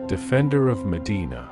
defender of Medina.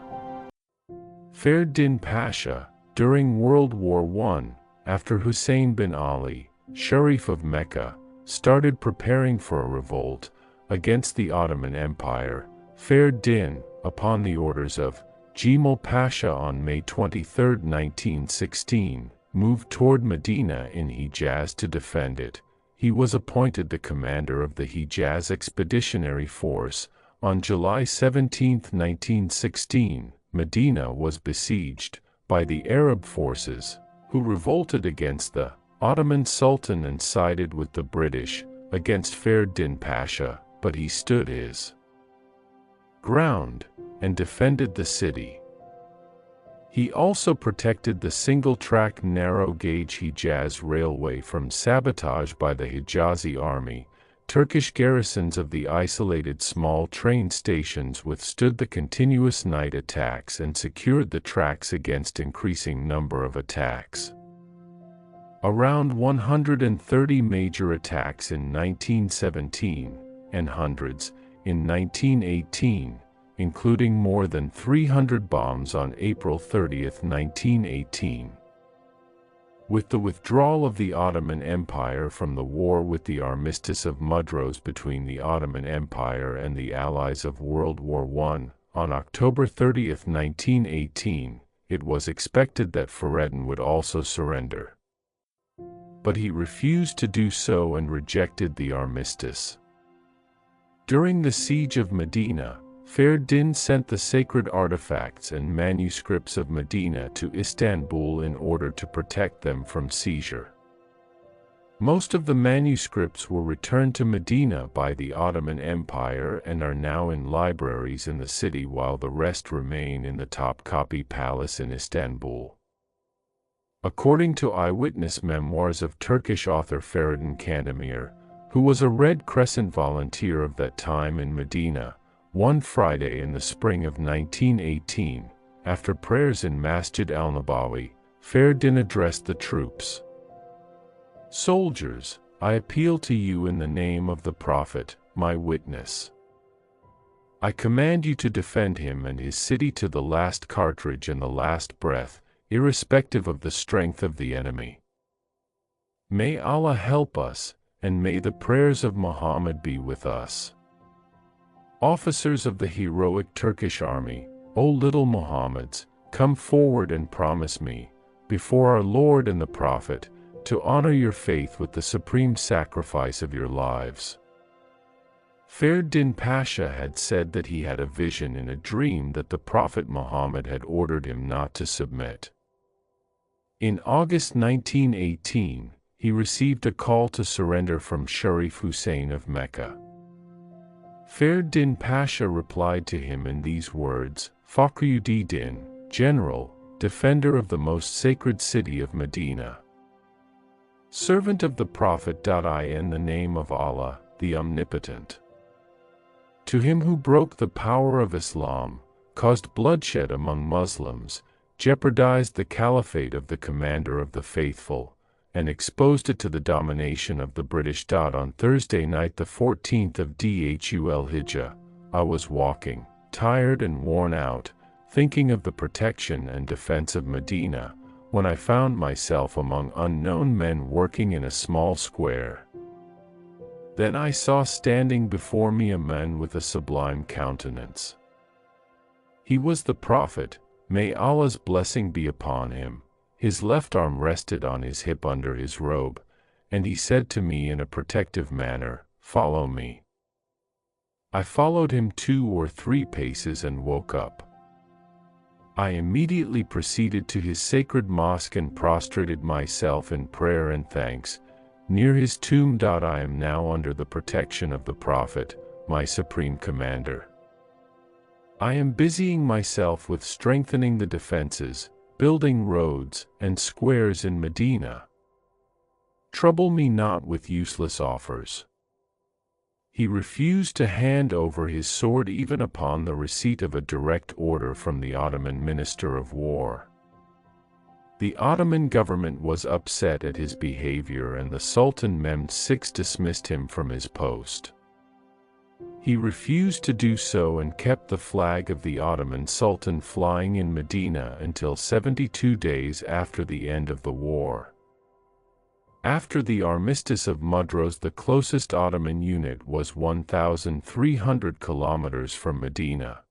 Ferdinand Pasha, during World War I, after Hussein bin Ali, Sharif of Mecca, started preparing for a revolt against the Ottoman Empire, Ferdinand, upon the orders of Jemal Pasha on May 23, 1916, moved toward Medina in Hijaz to defend it. He was appointed the commander of the Hijaz Expeditionary Force. On July 17, 1916, Medina was besieged by the Arab forces, who revolted against the Ottoman Sultan and sided with the British against Ferdinand Pasha, but he stood his ground and defended the city. He also protected the single-track narrow-gauge Hijaz Railway from sabotage by the Hijazi army. Turkish garrisons of the isolated small train stations withstood the continuous night attacks and secured the tracks against increasing number of attacks. Around 130 major attacks in 1917, and hundreds in 1918, including more than 300 bombs on April 30, 1918. With the withdrawal of the Ottoman Empire from the war with the Armistice of Mudros between the Ottoman Empire and the Allies of World War I, on October 30, 1918, it was expected that Ferdinand would also surrender. But he refused to do so and rejected the armistice. During the siege of Medina, Ferdinand sent the sacred artifacts and manuscripts of Medina to Istanbul in order to protect them from seizure. Most of the manuscripts were returned to Medina by the Ottoman Empire and are now in libraries in the city, while the rest remain in the Topkapi Palace in Istanbul. According to eyewitness memoirs of Turkish author Feridun Kandemir, who was a Red Crescent volunteer of that time in Medina, one Friday in the spring of 1918, after prayers in Masjid al-Nabawi, Ferdinand addressed the troops. "Soldiers, I appeal to you in the name of the Prophet, my witness. I command you to defend him and his city to the last cartridge and the last breath, irrespective of the strength of the enemy. May Allah help us, and may the prayers of Muhammad be with us. Officers of the heroic Turkish army, O little Muhammads, come forward and promise me, before our Lord and the Prophet, to honor your faith with the supreme sacrifice of your lives." Ferdinand Pasha had said that he had a vision in a dream that the Prophet Muhammad had ordered him not to submit. In August 1918, he received a call to surrender from Sharif Hussein of Mecca. Ferdinand Pasha replied to him in these words, "Fakhruddin, General, defender of the most sacred city of Medina. Servant of the Prophet. In the name of Allah, the Omnipotent. To him who broke the power of Islam, caused bloodshed among Muslims, jeopardized the caliphate of the Commander of the Faithful, and exposed it to the domination of the British. On Thursday night the 14th of Dhul Hijjah, I was walking, tired and worn out, thinking of the protection and defense of Medina, when I found myself among unknown men working in a small square. Then I saw standing before me a man with a sublime countenance. He was the Prophet, may Allah's blessing be upon him. His left arm rested on his hip under his robe, and he said to me in a protective manner, 'Follow me.' I followed him 2 or 3 paces and woke up. I immediately proceeded to his sacred mosque and prostrated myself in prayer and thanks, near his tomb. I am now under the protection of the Prophet, my supreme commander. I am busying myself with strengthening the defenses, building roads and squares in Medina. Trouble me not with useless offers." He refused to hand over his sword even upon the receipt of a direct order from the Ottoman Minister of War. The Ottoman government was upset at his behavior and the Sultan Mehmed VI dismissed him from his post. He refused to do so and kept the flag of the Ottoman Sultan flying in Medina until 72 days after the end of the war. After the Armistice of Mudros, the closest Ottoman unit was 1,300 kilometers from Medina.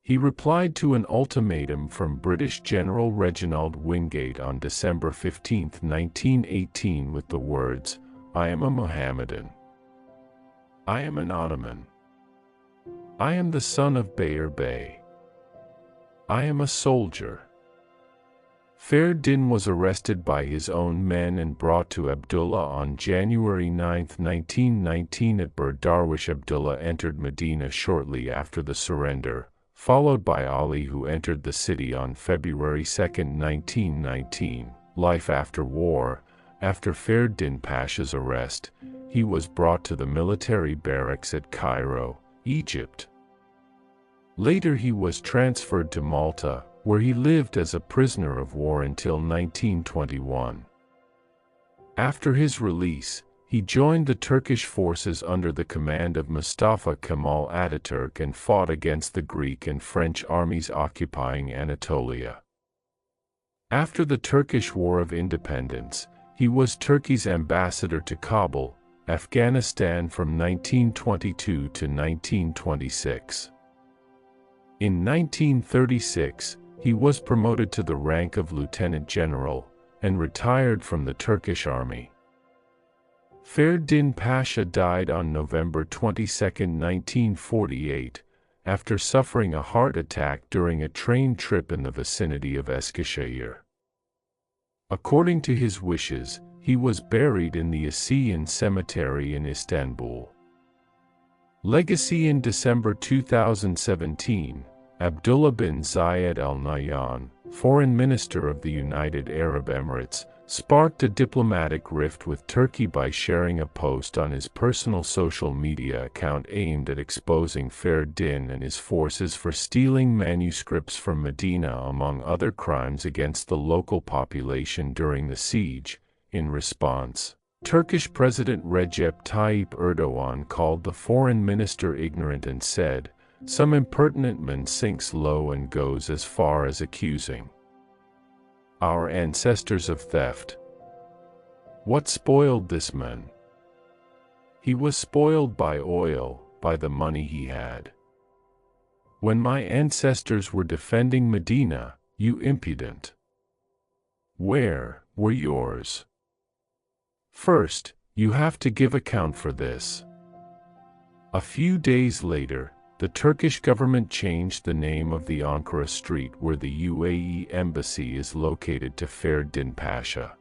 He replied to an ultimatum from British General Reginald Wingate on December 15, 1918 with the words, "I am a Mohammedan. I am an Ottoman. I am the son of Bayer Bey. I am a soldier." Ferdinand was arrested by his own men and brought to Abdullah on January 9, 1919 at Bur Darwish. Abdullah entered Medina shortly after the surrender, followed by Ali, who entered the city on February 2, 1919. Life after war. After Ferdinand Pasha's arrest, he was brought to the military barracks at Cairo, Egypt. Later he was transferred to Malta, where he lived as a prisoner of war until 1921. After his release, he joined the Turkish forces under the command of Mustafa Kemal Ataturk and fought against the Greek and French armies occupying Anatolia. After the Turkish War of Independence, he was Turkey's ambassador to Kabul, Afghanistan from 1922 to 1926. In 1936, he was promoted to the rank of lieutenant general and retired from the Turkish army. Ferdinand Pasha died on November 22, 1948, after suffering a heart attack during a train trip in the vicinity of Eskişehir. According to his wishes, he was buried in the Asian Cemetery in Istanbul. Legacy. In December 2017, Abdullah bin Zayed Al Nahyan, Foreign Minister of the United Arab Emirates, sparked a diplomatic rift with Turkey by sharing a post on his personal social media account aimed at exposing Ferdinand and his forces for stealing manuscripts from Medina, among other crimes against the local population during the siege. In response, Turkish President Recep Tayyip Erdogan called the foreign minister ignorant and said, "Some impertinent man sinks low and goes as far as accusing our ancestors of theft. What spoiled this man? He was spoiled by oil, by the money he had. When my ancestors were defending Medina, you impudent, where were yours? First, you have to give account for this." A few days later, the Turkish government changed the name of the Ankara street where the UAE embassy is located to Ferdinand Pasha.